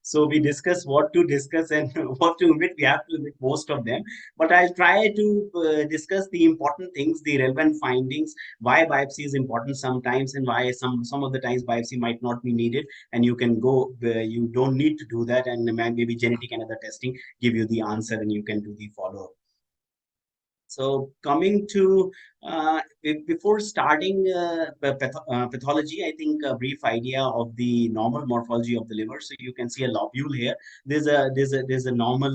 So we discuss what to discuss and what to omit. We have to omit most of them, but I'll try to discuss the important things, the relevant findings, why biopsy is important sometimes, and why some of the times biopsy might not be needed, and you can go. You don't need to do that, and maybe genetic and other testing give you the answer, and you can do the follow up. So coming to before starting pathology, I think a brief idea of the normal morphology of the liver. So you can see a lobule here. There's a normal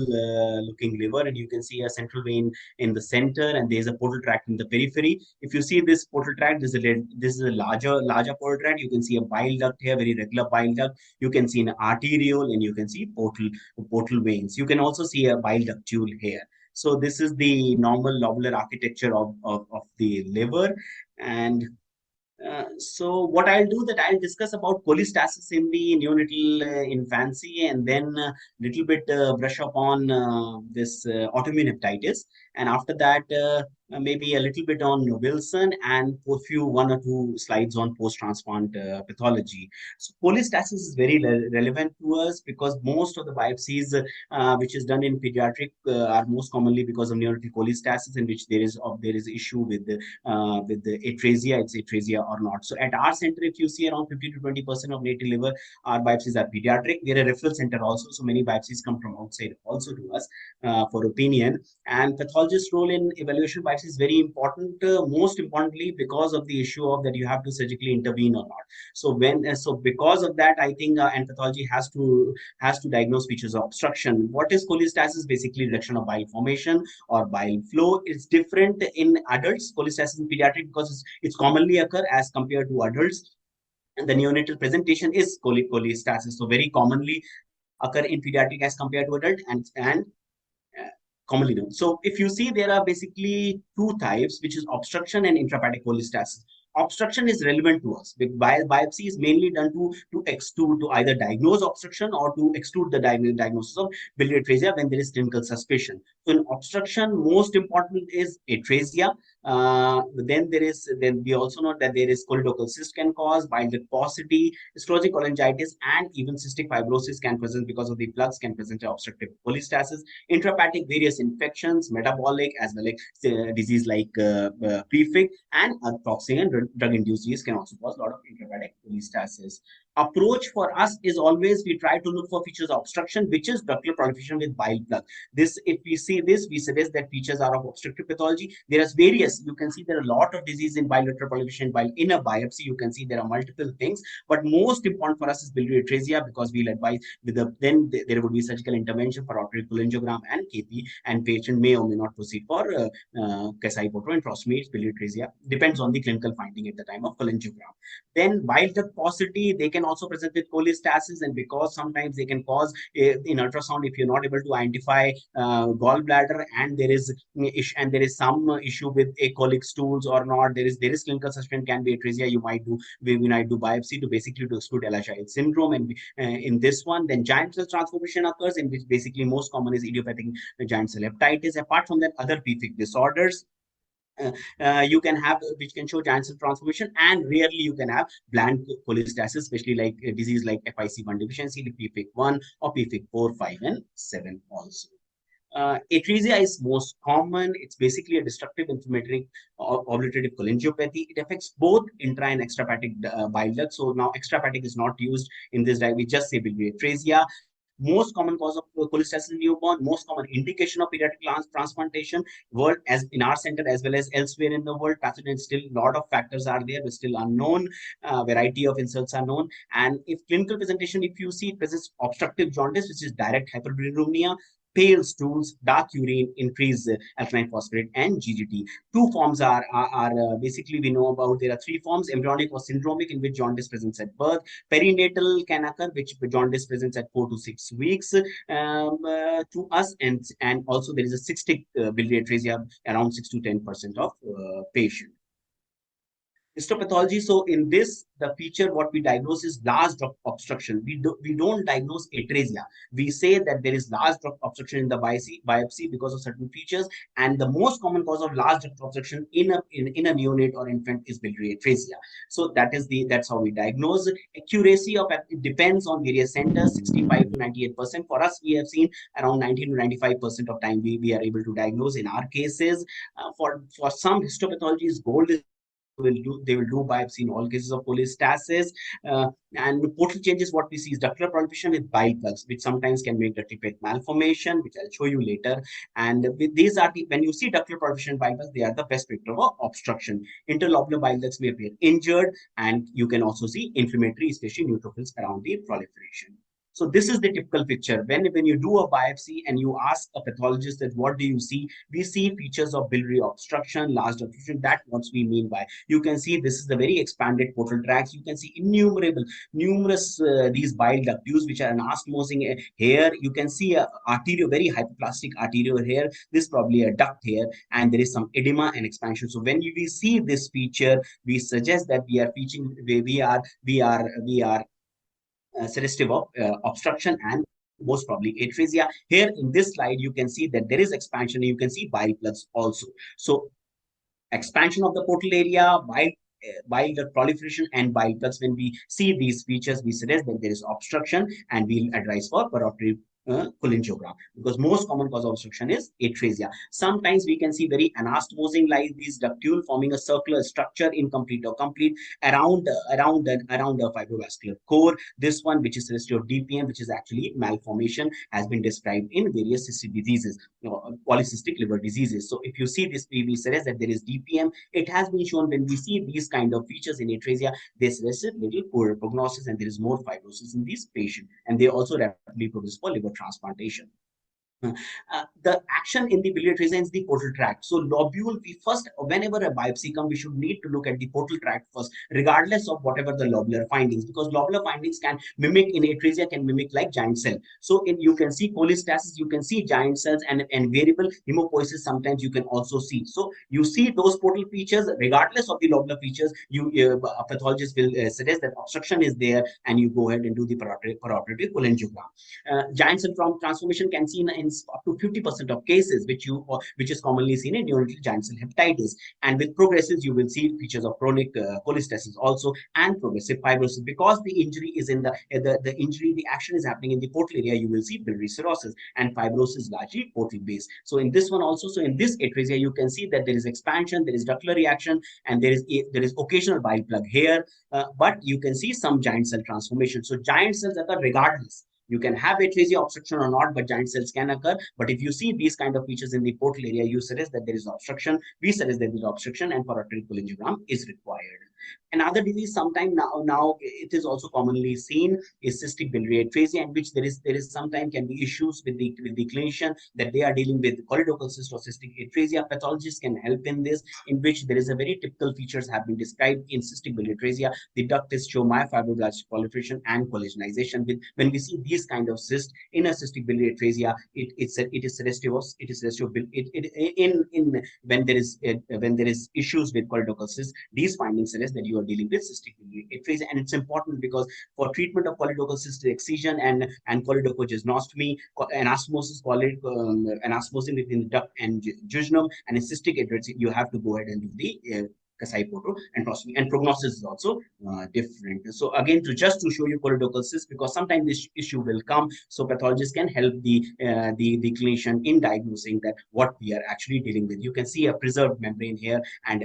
looking liver, and you can see a central vein in the center, and there's a portal tract in the periphery. If you see this portal tract, this is a larger portal tract. You can see a bile duct here, very regular bile duct. You can see an arteriole, and you can see portal veins. You can also see a bile ductule here. So this is the normal lobular architecture of the liver. And so what I'll do that I'll discuss about cholestasis in the neonatal infancy, and then little bit brush up on this autoimmune hepatitis, and after that maybe a little bit on Wilson, and a few one or two slides on post-transplant pathology. So cholestasis is very relevant to us because most of the biopsies which is done in pediatric are most commonly because of neonatal cholestasis, in which there is issue with the atresia, it's atresia or not. So at our center, if you see around 50 to 20% of native liver, our biopsies are pediatric. We're a referral center also, so many biopsies come from outside also to us for opinion. And pathologist role in evaluation biopsy is very important, most importantly because of the issue of that you have to surgically intervene or not. So because of that, I think and pathology has to diagnose features of obstruction. What is cholestasis? Basically reduction of bile formation or bile flow. It's different in adults, cholestasis in pediatric, because it's commonly occur as compared to adults. And the neonatal presentation is cholestasis. So very commonly occur in pediatric as compared to adult, and uh, commonly known. So if you see, there are basically two types, which is obstruction and intrahepatic cholestasis. Obstruction is relevant to us. Biopsy is mainly done to exclude, to either diagnose obstruction or to exclude the diagnosis of biliary atresia when there is clinical suspicion. So in obstruction, most important is atresia. Then we also know that there is choledochal cyst can cause bile duct paucity, sclerotic cholangitis, and even cystic fibrosis can present because of the flux, can present obstructive cholestasis. Intrahepatic, various infections, metabolic, as well as disease like prefix, and toxic and drug-induced disease can also cause a lot of intrahepatic cholestasis. Approach for us is always we try to look for features of obstruction, which is ductal proliferation with bile plug. This, if we see this, we suggest that features are of obstructive pathology. There is various. You can see there are a lot of disease in bilateral proliferation. While in a biopsy, you can see there are multiple things, but most important for us is biliary atresia, because we'll advise with the then there would be surgical intervention for arterial cholangiogram and KP, and patient may or may not proceed for Kasai photo and trostomy biliary atresia. Depends on the clinical finding at the time of cholangiogram. Then bile duct paucity, they can also present with cholestasis, and because sometimes they can cause in ultrasound, if you're not able to identify gallbladder, and there is some issue with acolic stools or not, there is clinical suspicion can be atresia. We might do biopsy to basically to exclude Ehlers-Danlos syndrome, and in this one, then giant cell transformation occurs, in which basically most common is idiopathic giant cell hepatitis. Apart from that, other PFIC disorders uh, you can have, which can show giant cell transformation, and rarely you can have bland cholestasis, especially like a disease like FIC1 deficiency, like PFIC1 or PFIC4, 5, and 7 also. Atresia is most common. It's basically a destructive inflammatory obliterative cholangiopathy. It affects both intra and extrahepatic bile ducts. So now extrahepatic is not used in this diet. We just say biliary atresia. Most common cause of cholestasis in newborn, most common indication of pediatric transplantation, world as in our center as well as elsewhere in the world. Pathogen, still a lot of factors are there, but still unknown. Variety of insults are known. And if clinical presentation, if you see, it presents obstructive jaundice, which is direct hyperbilirubinemia, pale stools, dark urine, increased alkaline phosphate, and GGT. Two forms are basically we know about. There are three forms: embryonic or syndromic, in which jaundice presents at birth; perinatal can occur, which jaundice presents at 4 to 6 weeks to us, and also there is a cystic biliary atresia, around 6 to 10% of patient. Histopathology. So in this, the feature what we diagnose is large duct obstruction. We don't diagnose atresia. We say that there is large duct obstruction in the biopsy because of certain features, and the most common cause of large duct obstruction in a neonate or infant is biliary atresia. So that's how we diagnose. Accuracy of it depends on various centers, 65 to 98%. For us, we have seen around 90 to 95% of time we are able to diagnose in our cases. For some, histopathology is gold standard. They will do biopsy in all cases of cholestasis. And portal changes, what we see is ductal proliferation with bile plugs, which sometimes can make ductal plate malformation, which I'll show you later. And with these are when you see ductal proliferation bile plugs, they are the best predictor of obstruction. Interlobular bile ducts may appear injured, and you can also see inflammatory, especially neutrophils around the proliferation. So this is the typical picture. When you do a biopsy and you ask a pathologist that what do you see, we see features of biliary obstruction, large obstruction. That's what we mean by. You can see this is the very expanded portal tracts. You can see numerous these bile ductules which are anastomosing here. You can see a very hyperplastic arterial here. This is probably a duct here, and there is some edema and expansion. So when we see this feature, we suggest that we are suggestive of obstruction and most probably atresia. Here in this slide, you can see that there is expansion. You can see bile plugs also. So expansion of the portal area, bile duct proliferation, and bile plugs. When we see these features, we suggest that there is obstruction, and we'll advise for parotid cholangiogram, because most common cause of obstruction is atresia. Sometimes we can see very anastomosing like these ductule forming a circular structure, incomplete or complete, around the fibrovascular core. This one, which is suggestive of DPM, which is actually malformation, has been described in various cystic diseases, polycystic liver diseases. So if you see this, we suggest that there is DPM. It has been shown when we see these kind of features in atresia, they suggest little poorer prognosis, and there is more fibrosis in these patients, and they also rapidly progress for liver transplantation. The action in the biliary atresia is the portal tract. So lobule, we first, whenever a biopsy comes, we should need to look at the portal tract first, regardless of whatever the lobular findings, because lobular findings can mimic in atresia, can mimic like giant cell. So you can see cholestasis, you can see giant cells, and variable hemopoiesis sometimes you can also see. So you see those portal features, regardless of the lobular features, a pathologist will suggest that obstruction is there, and you go ahead and do the parotid cholangiogram. Giant cell transformation can see in up to 50% of cases, which is commonly seen in neonatal giant cell hepatitis. And with progressives, you will see features of chronic cholestasis also, and progressive fibrosis. Because the injury is in the action is happening in the portal area, you will see biliary cirrhosis, and fibrosis largely portal based. So in this one also, so in this atresia, you can see that there is expansion, there is ductal reaction, and there is occasional bile plug here, but you can see some giant cell transformation. So giant cells occur regardless. You can have atresia obstruction or not, but giant cells can occur. But if you see these kind of features in the portal area, you suggest that there is obstruction. We suggest that there is obstruction, and parotid cholangiogram is required. Another disease, sometime now it is also commonly seen, is cystic biliary atresia, in which there is sometimes can be issues with the clinician that they are dealing with choledochal cyst or cystic atresia. Pathologists can help in this, in which there is a very typical features have been described in cystic biliary atresia. The duct is show myofibroblastic proliferation and collagenization. When we see these kind of cysts in a cystic biliary atresia, it is suggestive of in when there is issues with choledochal cyst, these findings suggest that you are dealing with cystic biliary atresia. And it's important because for treatment of choledochal cystic excision and choledocholagenostomy, anastomosis, anastomosis within the duct and jejunum, and a cystic atresia, you have to go ahead and do the Kasai Poto and prostate, and prognosis is also different. So again, to show you choledochal cyst, because sometimes this issue will come, so pathologists can help the clinician in diagnosing that what we are actually dealing with. You can see a preserved membrane here, and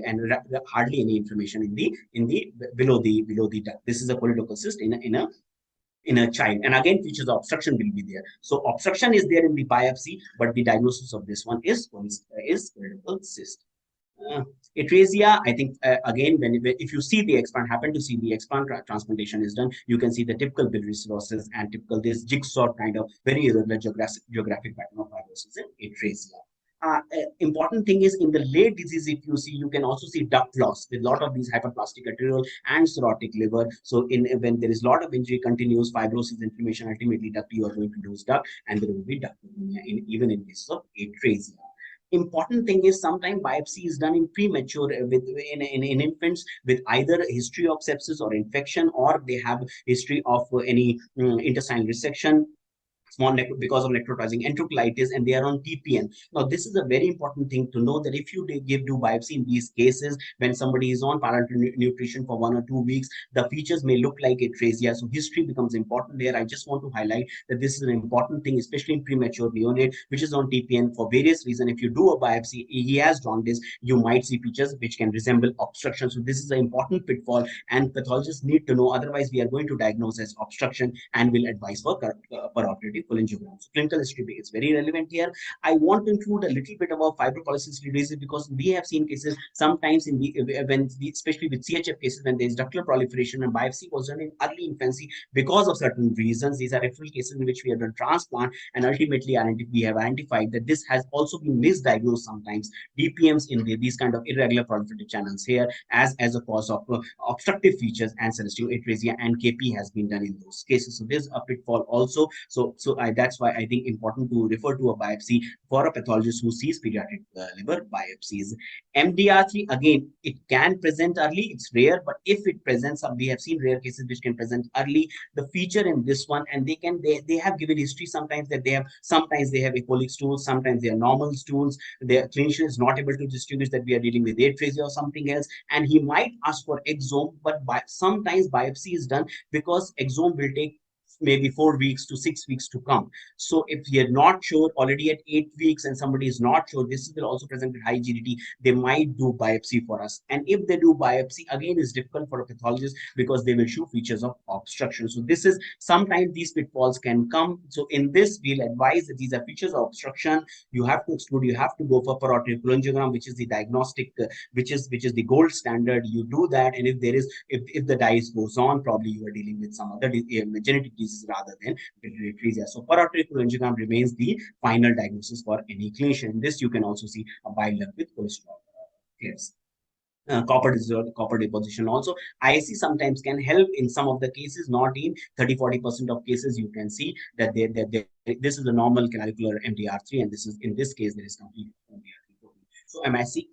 hardly any inflammation in the below the duct. This is a choledochal cyst in a child, and again features of obstruction will be there. So obstruction is there in the biopsy, but the diagnosis of this one is choledochal cyst. uh, Atresia, I think, again, if you see the explant, happen to see the explant transplantation is done, you can see the typical biliary cirrhosis and typical this jigsaw kind of very irregular geographic pattern of fibrosis in atresia. Important thing is in the late disease, if you see, you can also see duct loss with a lot of these hyperplastic arterial and cirrhotic liver. So when there is a lot of injury, continuous fibrosis, inflammation, ultimately duct, you are going to lose duct, and there will be ductopenia even in cases of atresia. Important thing is sometimes biopsy is done in premature in infants with either a history of sepsis or infection, or they have history of any intestinal resection, because of necrotizing enterocolitis, and they are on TPN. Now, this is a very important thing to know, that if you do biopsy in these cases, when somebody is on parenteral nutrition for 1 or 2 weeks, the features may look like atresia. So history becomes important there. I just want to highlight that this is an important thing, especially in premature neonate, which is on TPN for various reasons. If you do a biopsy, he has jaundice, you might see features which can resemble obstruction. So this is an important pitfall, and pathologists need to know. Otherwise, we are going to diagnose as obstruction and will advise for peroperative cholangiogram. So clinical history is very relevant here. I want to include a little bit about fibropolycystic disease, because we have seen cases sometimes in especially with CHF cases, when there is ductal proliferation and biopsy was done in early infancy because of certain reasons. These are referral cases in which we have done transplant, and ultimately we have identified that this has also been misdiagnosed sometimes, DPMs in these kind of irregular proliferative channels here, as a cause of obstructive features and celestial atresia, and KP has been done in those cases. So there's a pitfall also. That's why I think important to refer to a biopsy for a pathologist who sees pediatric liver biopsies. MDR3, again, it can present early. It's rare, but if it presents up, we have seen rare cases which can present early. The feature in this one, and they have given history sometimes, that sometimes they have ecolic stools, sometimes they are normal stools. The clinician is not able to distinguish that we are dealing with atresia or something else, and he might ask for exome, but sometimes biopsy is done because exome will take maybe 4 weeks to 6 weeks to come. So if you're not sure already at 8 weeks and somebody is not sure, this will also present with high GDT, they might do biopsy for us. And if they do biopsy, again, is difficult for a pathologist because they will show features of obstruction. So this is sometimes these pitfalls can come. So in this, we'll advise that these are features of obstruction. You have to exclude, you have to go for perorative cholangiogram, which is the diagnostic, which is the gold standard. You do that, and if the dice goes on, probably you are dealing with some other genetic disease rather than atresia. So perorative cholangiogram remains the final diagnosis for any clinician. In this, you can also see a bile duct with cholesterol clears. Copper deposition also. ISC sometimes can help in some of the cases, not in 30-40% of cases. You can see that this is a normal canalicular MDR3, and this is, in this case, there is complete MDR3 protein. So ISC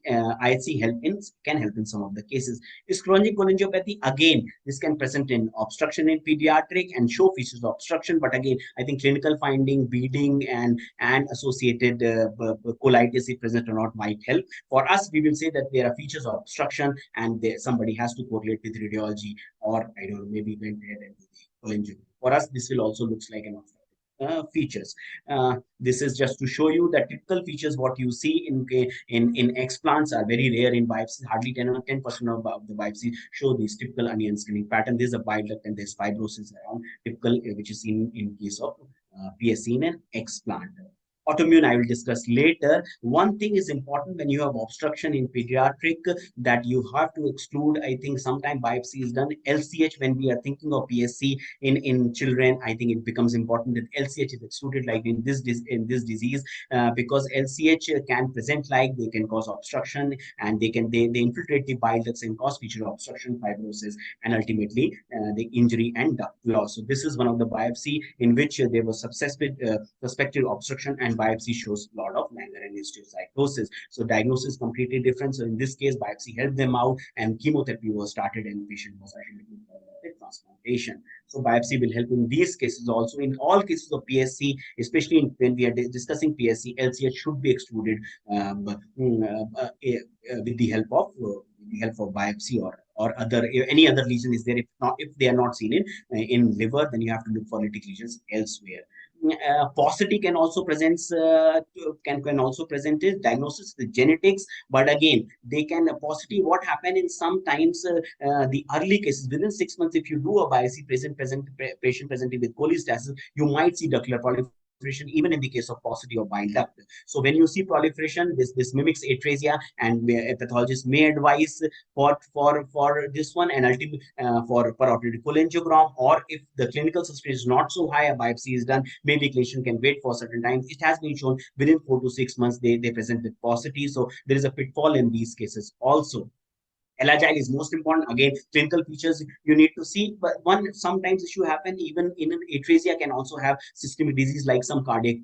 can help in some of the cases. Chronic cholangiopathy, again, this can present in obstruction in pediatric and show features of obstruction, but again, I think clinical finding, bleeding, and associated colitis, if present or not, might help. For us, we will say that there are features of obstruction, and somebody has to correlate with radiology, or I don't know, maybe went ahead and do the cholangiogram. For us, this will also looks like an obstruction. Features. This is just to show you that typical features what you see in explants are very rare in biopsies. Hardly 10% of the biopsies show this typical onion skinning pattern. There's a bile duct and there's fibrosis around, typical, which is seen in case of PSC in an explant. Autoimmune, I will discuss later. One thing is important when you have obstruction in pediatric, that you have to exclude. I think sometime biopsy is done. LCH, when we are thinking of PSC in children, I think it becomes important that LCH is excluded, like in this disease, because LCH can present like they can cause obstruction, and they infiltrate the bile ducts and cause feature obstruction, fibrosis, and ultimately the injury and duct loss. So this is one of the biopsy in which there was suspected obstruction, and biopsy shows a lot of Langer and histiocytosis. So diagnosis completely different. So in this case, biopsy helped them out, and chemotherapy was started, and the patient was actually looking for transplantation. So biopsy will help in these cases also. In all cases of PSC, especially when we are discussing PSC, LCH should be excluded with the help of biopsy, or other any other lesion is there. If they are not seen in liver, then you have to look for lytic lesions elsewhere. Paucity can also present is diagnosis with genetics, but again, they can paucity. What happen in sometimes the early cases, within 6 months, if you do a biopsy patient presenting with cholestasis, you might see ductal proliferation even in the case of paucity of bile duct. So when you see proliferation, this mimics atresia, and a pathologist may advise for this one, and ultimately for perorative cholangiogram, or if the clinical suspicion is not so high, a biopsy is done. Maybe clinician can wait for certain times. It has been shown within 4 to 6 months they present with paucity. So there is a pitfall in these cases also. Agile is most important. Again, clinical features you need to see, but one sometimes issue happen even in an atresia can also have systemic disease like some cardiac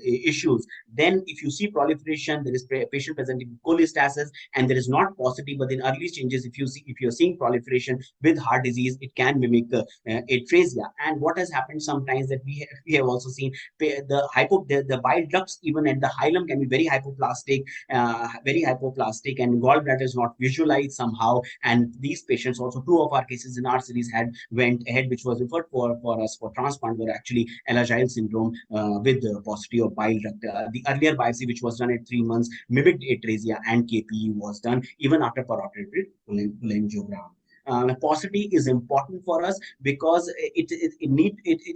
issues. Then if you see proliferation, there is patient presenting with cholestasis and there is not positive, but in early changes, if you're seeing proliferation with heart disease, it can mimic atresia. And what has happened sometimes that we have also seen the bile ducts even at the hilum can be very hypoplastic, and gallbladder is not visualized somehow. And these patients, also two of our cases in our series had went ahead, which was referred for us for transplant, were actually Alagille syndrome with the paucity of bile duct. The earlier biopsy, which was done at 3 months, mimicked atresia, and KPE was done even after peroperatory cholangiogram. Paucity is important for us because it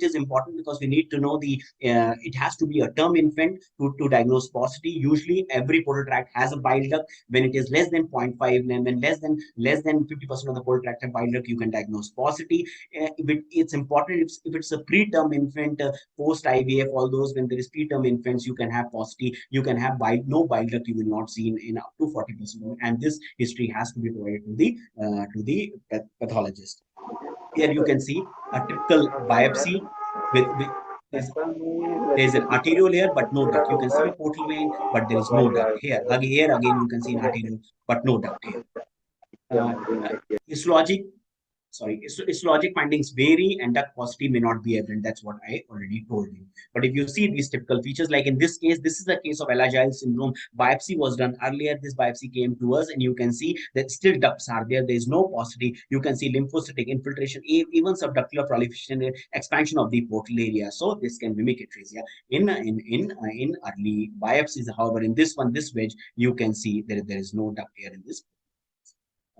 is important because we need to know it has to be a term infant to diagnose paucity. Usually every portal tract has a bile duct. When it is less than 0.5, when less than 50% of the portal tract have bile duct, you can diagnose paucity. It's important if it's a preterm infant, post IVF, all those, when there is preterm infants, you can have paucity, you can have no bile duct, you will not see in up to 40%, and this history has to be provided to the pathologist. Here you can see a typical biopsy with there's, there's an arteriole here but no duct. You can see a portal vein, but there is no duct here. Here again you can see an arteriole but no duct here. Uh, uh, histologic histologic findings vary and duct paucity may not be evident. That's what I already told you. But if you see these typical features, like in this case, this is a case of Alagille syndrome. Biopsy was done earlier. This biopsy came to us, and you can see that still ducts are there. There is no paucity. You can see lymphocytic infiltration, even subductular proliferation, expansion of the portal area. So this can mimic atresia in early biopsies. However, in this one, this wedge, you can see there is no duct here in this.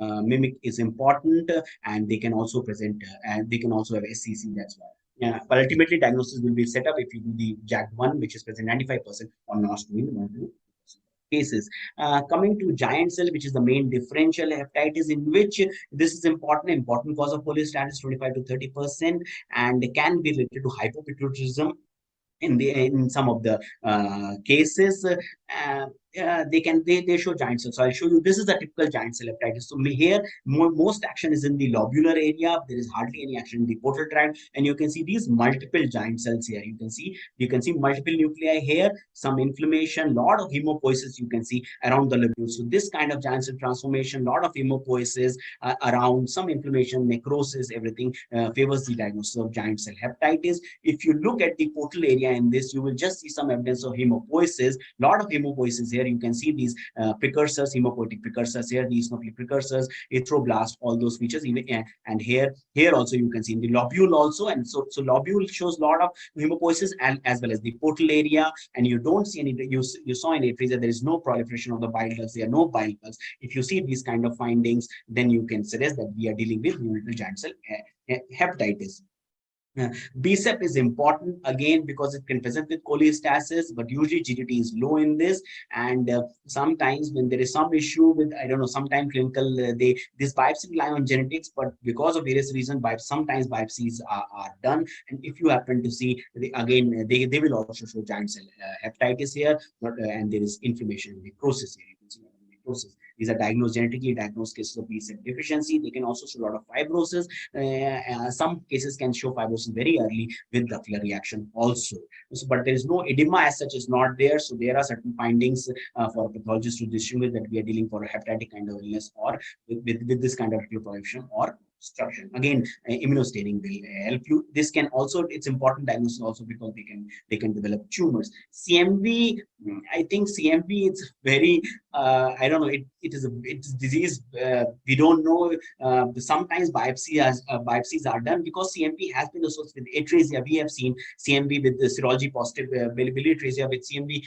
Mimic is important, and they can also present and they can also have SCC. That's why. Yeah, but ultimately diagnosis will be set up if you do the JAG1, which is present 95% or not doing 1 to cases. Coming to giant cell, which is the main differential hepatitis, in which this is important cause of cholestasis 25 to 30%, and can be related to hypopituitarism in some of the cases. They show giant cells. So I'll show you. This is a typical giant cell hepatitis. So here most action is in the lobular area. There is hardly any action in the portal tract, and you can see these multiple giant cells here. You can see multiple nuclei here. Some inflammation, lot of hemopoiesis you can see around the lobules. So this kind of giant cell transformation, lot of hemopoiesis around, some inflammation, necrosis, everything favors the diagnosis of giant cell hepatitis. If you look at the portal area in this, you will just see some evidence of hemopoiesis. Lot of hemopoiesis here. You can see these precursors, hemopoietic precursors here, these eosinophilic precursors, erythroblast, all those features. And here also you can see in the lobule also. And so lobule shows a lot of hemopoiesis, and as well as the portal area. And you don't see any. You saw in atresia there is no proliferation of the bile ducts. There are no bile ducts. If you see these kind of findings, then you can suggest that we are dealing with neonatal giant cell hepatitis. BSEP is important again because it can present with cholestasis, but usually GDT is low in this. And sometimes when there is some issue with, I don't know, sometimes clinical, this biopsy rely on genetics, but because of various reasons, sometimes biopsies are done. And if you happen to see, they will also show giant cell hepatitis here, and there is inflammation in the process here. You can see necrosis. These are genetically diagnosed cases of BSEP deficiency. They can also show a lot of fibrosis. Some cases can show fibrosis very early with ductal reaction also. So, but there is no edema as such is not there. So there are certain findings for a pathologist to distinguish that we are dealing for a hepatic kind of illness, or with this kind of proliferation or obstruction. Again, immunostaining will help you. This can also, it's important diagnosis also because they can develop tumors. CMV, I think CMV, it's very I don't know. It's disease. We don't know. Sometimes biopsies are done because CMV has been associated with atresia. We have seen CMV with the serology positive, biliary atresia with CMV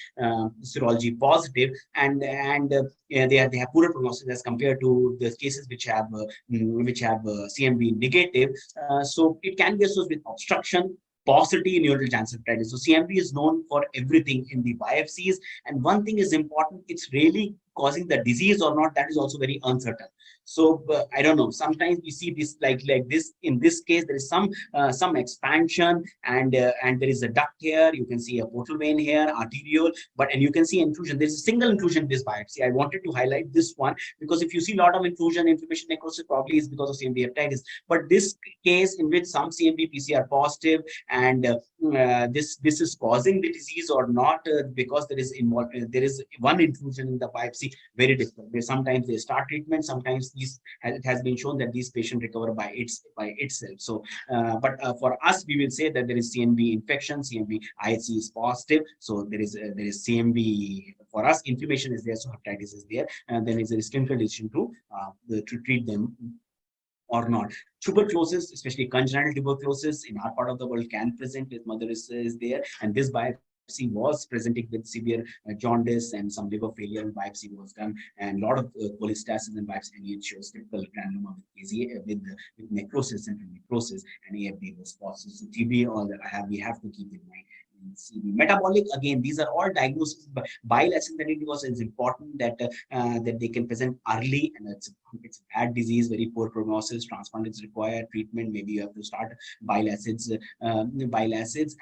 serology positive, and they have poorer prognosis as compared to the cases which have CMV negative. So it can be associated with obstruction, paucity, neonatal giant cell hepatitis. So CMV is known for everything in the biopsies. And one thing is important, it's really causing the disease or not, that is also very uncertain. So I don't know. Sometimes we see this like this. In this case, there is some expansion, and there is a duct here. You can see a portal vein here, arteriole, and you can see inclusion. There is a single inclusion in this biopsy. I wanted to highlight this one because if you see a lot of inclusion, inflammation, necrosis, probably is because of CMV hepatitis. But this case in which some CMV PCR positive, and this is causing the disease or not, because there is one inclusion in the biopsy, very different. Sometimes they start treatment, sometimes it has been shown that these patients recover by itself. So but for us, we will say that there is CMV infection, CMV IHC is positive, so there is CMV. For us, inflammation is there, so hepatitis is there, and then is a clinical decision to treat them or not. Tuberculosis, especially congenital tuberculosis in our part of the world, can present if mother is there, and this biopsy was presenting with severe jaundice and some liver failure, and biopsy was done, and a lot of cholestasis and biopsy, and it shows typical granuloma with necrosis, and necrosis, and AFD was positive. So TB, all that we have to keep in mind. Metabolic, again, these are all diagnoses. But bile acid because it's important that that they can present early, and it's a bad disease, very poor prognosis. Transplant is required, treatment. Maybe you have to start bile acids,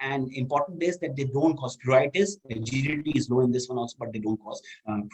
and important is that they don't cause pruritus. GDT is low in this one also, but they don't cause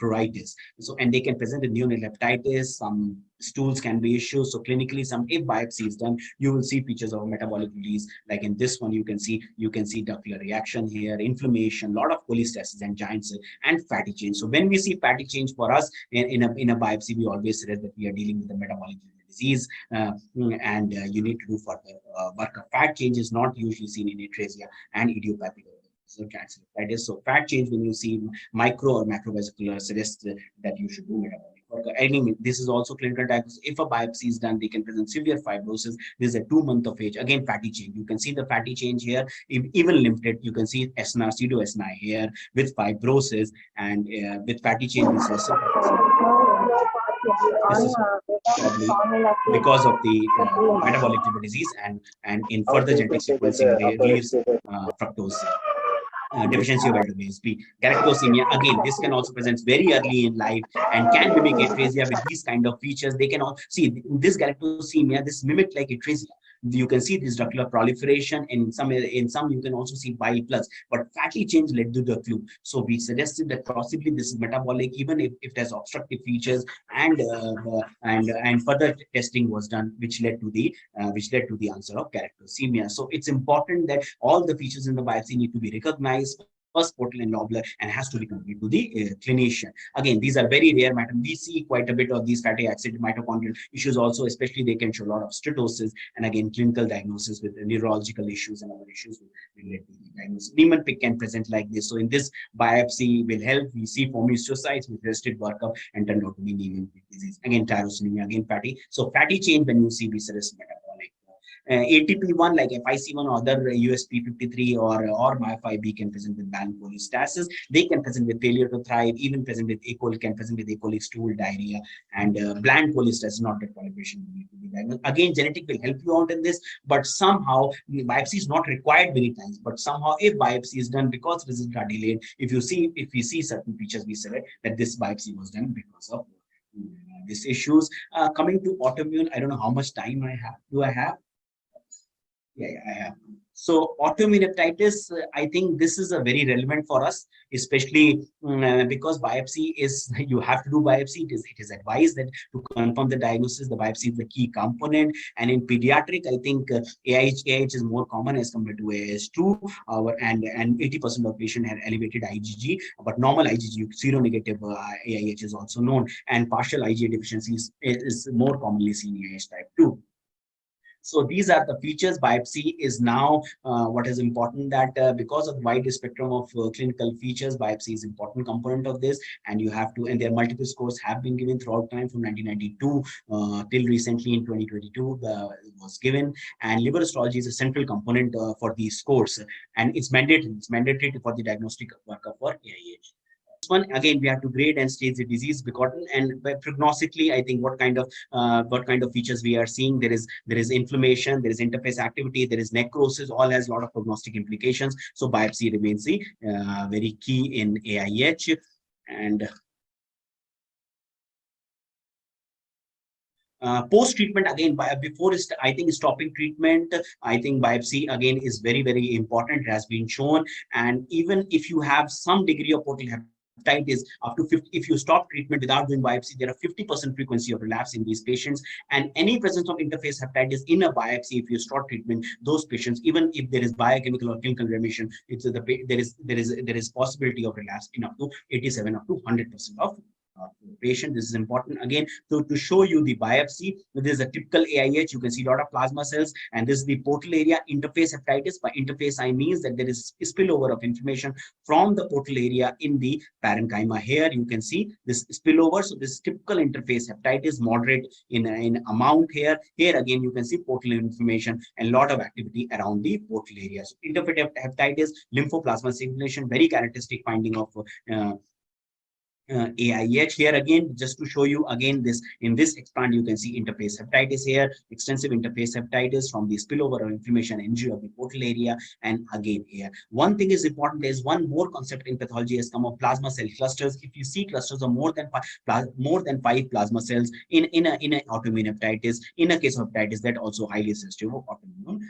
pruritus. So, and they can present a neonatal hepatitis. Some stools can be issues. So clinically, if biopsy is done, you will see features of metabolic release. Like in this one, you can see ductal reaction here, inflammation, lot of cholestasis and giants, and fatty change. So when we see fatty change for us in a biopsy, we always say that we are dealing with a metabolic disease, and you need to do further work. Fat change is not usually seen in atresia and idiopathic. So cancer, right? So fat change, when you see micro or macrovascular, suggests that you should do metabolic. I mean, this is also clinical diagnosis. If a biopsy is done, they can present severe fibrosis. This is a 2 month of age. Again, fatty change. You can see the fatty change here. Even limited, you can see SNR, pseudo SNR here with fibrosis, and with fatty change. This is probably because of the metabolic liver disease, and in further genetic sequencing, relieves fructose. Deficiency of L2BSP. Galactosemia, again, this can also present very early in life and can mimic atresia with these kind of features. They can all see this galactosemia, this mimic like atresia. You can see this ductal proliferation, and in some you can also see bile plus, but fatty change led to the clue. So we suggested that possibly this is metabolic, even if it has obstructive features, and further testing was done, which led to the answer of galactosemia. So it's important that all the features in the biopsy need to be recognized first, portal and lobular, and has to be conveyed to the clinician. Again, these are very rare matter. We see quite a bit of these fatty acid mitochondrial issues also, especially they can show a lot of steatosis, and again, clinical diagnosis with neurological issues and other issues related to the diagnosis. Niemann-Pick can present like this. So in this biopsy will help. We see formystocytes with rested workup and turned out to be Niemann-Pick disease. Again, tyrosinemia, again fatty. So fatty change when you see viscerous metabolic. ATP1 like FIC1 or other USP53 or MyF5B can present with band cholestasis. They can present with failure to thrive, even present with E. coli, can present with E. coli stool, diarrhea, and bland cholestasis, not that qualification. Again, genetic will help you out in this, but somehow biopsy is not required many times. But somehow, if biopsy is done because results are delayed, if we see certain features, we select that this biopsy was done because of these issues. Coming to autoimmune, I don't know how much time I have. Do I have? Yeah, I have. So autoimmune hepatitis, I think this is a very relevant for us, especially because biopsy is, you have to do biopsy. It is advised that to confirm the diagnosis, the biopsy is the key component. And in pediatric, I think AIH is more common as compared to AS2, and 80% of patients have elevated IgG, but normal IgG, seronegative AIH is also known, and partial IgA deficiency is more commonly seen in AIH type 2. So these are the features. Biopsy is now what is important, that because of wide spectrum of clinical features, biopsy is important component of this, and you have to, and there are multiple scores have been given throughout time from 1992 till recently in 2022 was given, and liver histology is a central component for these scores, and it's mandatory for the diagnostic workup for AIH. One again, we have to grade and stage the disease begotten, and by prognostically, I think what kind of features we are seeing. There is inflammation, there is interface activity, there is necrosis, all has a lot of prognostic implications. So biopsy remains the very key in AIH. And Post treatment, again, before I think stopping treatment, I think biopsy again is very, very important. It has been shown. And even if you have some degree of portal hepatitis, up to 50, if you stop treatment without doing biopsy, there are 50% frequency of relapse in these patients. And any presence of interface hepatitis in a biopsy, if you stop treatment, those patients, even if there is biochemical or clinical remission, there is possibility of relapse in up to 87 up to 100% of patient. This is important again to show you the biopsy. This is a typical AIH. You can see a lot of plasma cells, and this is the portal area interface hepatitis. By interface, I means that there is spillover of inflammation from the portal area in the parenchyma. Here you can see this spillover. So this is typical interface hepatitis, moderate in amount here. Here again you can see portal inflammation and lot of activity around the portal area. So interface hepatitis, lymphoplasma circulation, very characteristic finding of AIH. Here again, just to show you again this, in this expand, you can see interface hepatitis here, extensive interface hepatitis from the spillover of inflammation, injury of the portal area. And again here, one thing is important, there is one more concept in pathology has come of plasma cell clusters. If you see clusters of more than five plasma cells in a autoimmune hepatitis, in a case of hepatitis, that also highly sensitive of autoimmune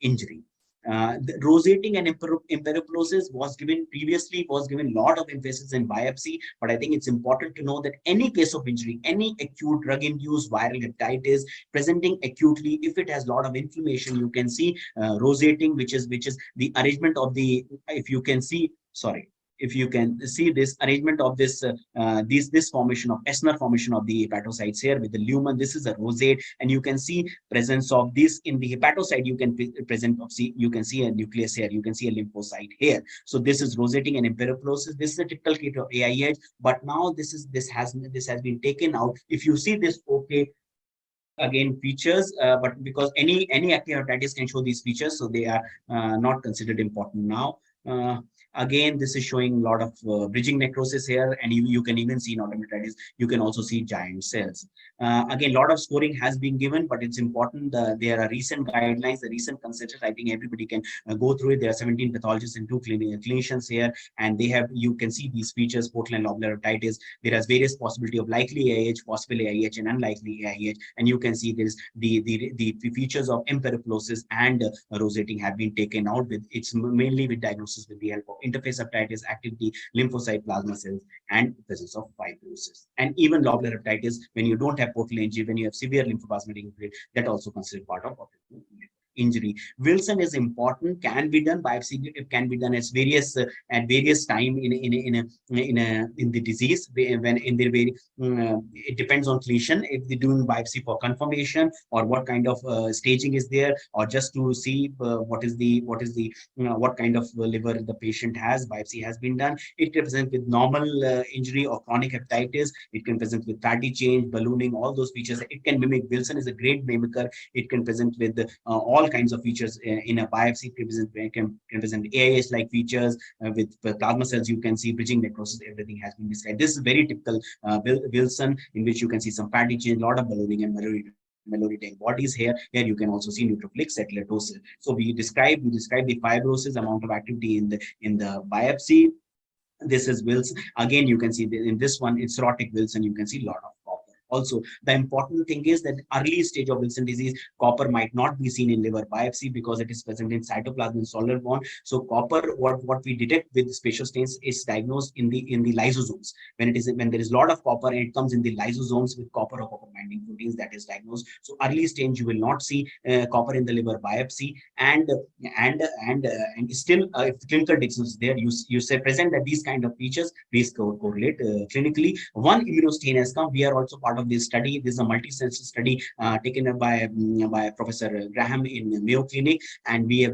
injury. The rosating and emperimplosis was given a lot of emphasis in biopsy, but I think it's important to know that any case of injury, any acute drug-induced viral hepatitis presenting acutely, if it has a lot of inflammation, you can see rosating, which is the arrangement of the, if you can see, sorry, if you can see this arrangement of this formation of Esner formation of the hepatocytes here with the lumen, this is a rosate, and you can see presence of this in the hepatocyte. You can you can see a nucleus here, you can see a lymphocyte here. So this is rosating and emperimplosis. This is a typical case of AIH, but now this has been taken out. If you see this, okay, again features, but because any active hepatitis can show these features, so they are not considered important now. Again, this is showing a lot of bridging necrosis here, and you can even see in autoimmune, you can also see giant cells. Again, a lot of scoring has been given, but it's important. There are recent guidelines, the recent consensus. I think everybody can go through it. There are 17 pathologists and 2 clinicians here, and they have, you can see these features, portal and lobular hepatitis. There is various possibility of likely AIH, possible AIH, and unlikely AIH, and you can see there's the features of emperimplosis and rosating have been taken out. With it's mainly with diagnosis with the help of interface hepatitis, activity, lymphocyte plasma cells, and presence of fibrosis. And even lobular hepatitis, when you don't have portal injury, when you have severe lymphoplasmatic injury, that also considered part of injury. Wilson is important, can be done biopsy, it can be done at various time in the disease, when in the very it depends on clinician if they're doing biopsy for confirmation or what kind of staging is there, or just to see what kind of liver the patient has. Biopsy has been done. It can present with normal injury or chronic hepatitis. It can present with fatty change, ballooning, all those features. It can mimic. Wilson is a great mimicker. It can present with all kinds of features in a biopsy. It can present AIS-like features with plasma cells. You can see bridging necrosis. Everything has been described. This is very typical Wilson, in which you can see some fatty change, a lot of ballooning and mallory-type bodies here. Here you can also see neutrophilic settletosis. So we describe the fibrosis, amount of activity in the biopsy. This is Wilson. Again, you can see in this one, it's cirrhotic Wilson. You can see a lot of copper. Also, the important thing is that early stage of Wilson disease, copper might not be seen in liver biopsy because it is present in cytoplasm and cellular bond. So copper, what we detect with spatial stains is diagnosed in the lysosomes. When there is a lot of copper and it comes in the lysosomes with copper or copper binding proteins, that is diagnosed. So early stage you will not see copper in the liver biopsy, and still if the clinical diagnosis is there, you say present that these kind of features, please correlate clinically. One immunostain has come. We are also part of this study. This is a multi-center study taken up by Professor Graham in Mayo Clinic, and we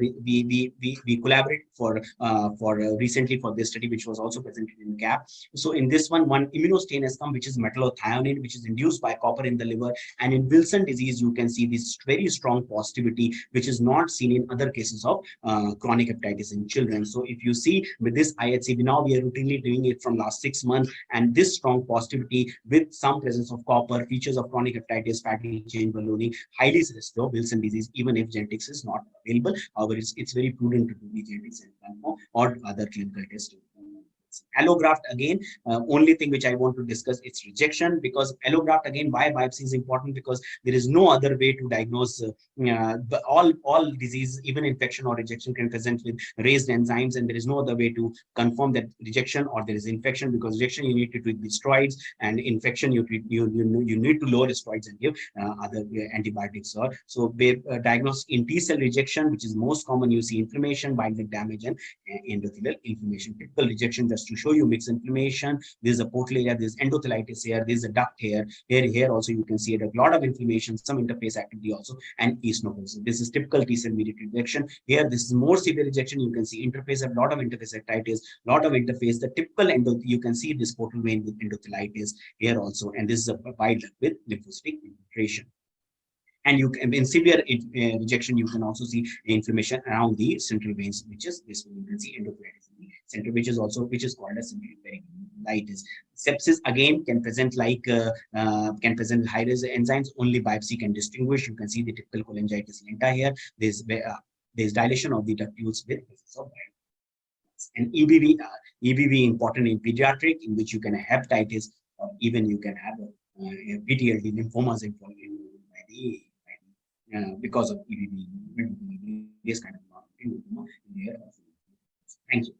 collaborate for recently for this study, which was also presented in CAP. So in this one immunostain has come, which is metallothionein, which is induced by copper in the liver. And in Wilson disease, you can see this very strong positivity, which is not seen in other cases of chronic hepatitis in children. So if you see with this IHC, now we are routinely doing it from last 6 months, and this strong positivity with some presence of copper, features of chronic hepatitis, fatty chain ballooning, highly suggestive of Wilson disease, even if genetics is not available. However, it's very prudent to do the genetics and or other clinical testing. Allograft again, only thing which I want to discuss, it's rejection, because allograft again, why biopsy is important, because there is no other way to diagnose all disease, even infection or rejection can present with raised enzymes, and there is no other way to confirm that rejection or there is infection, because rejection you need to treat with steroids, and infection you treat, you need to lower steroids and give other antibiotics. Or so diagnose in T cell rejection, which is most common, you see inflammation, bile duct damage, and endothelial inflammation. Typical rejection, just to show you mixed inflammation. There's a portal area, there's endothelitis here, there's a duct here. Here also you can see it, a lot of inflammation, some interface activity also, and eosinophils. This is typical T cell mediated rejection. Here, this is more severe rejection. You can see interface, a lot of interface activities, lot of interface. The typical you can see this portal vein with endothelitis here also, and this is a bile duct with lymphocytic infiltration. And you can, in severe rejection, you can also see inflammation around the central veins, which is this one. You can see endothelitis in the center, which is called as endothelitis. Sepsis again can present like high risk enzymes. Only biopsy can distinguish. You can see the typical cholangitis lenta here. There's dilation of the ductules with presence of bile. And EBV important in pediatric, in which you can have hepatitis, or even you can have a PTLD lymphomas in by the because of EBV, this kind of lymphoma in there. Thank you.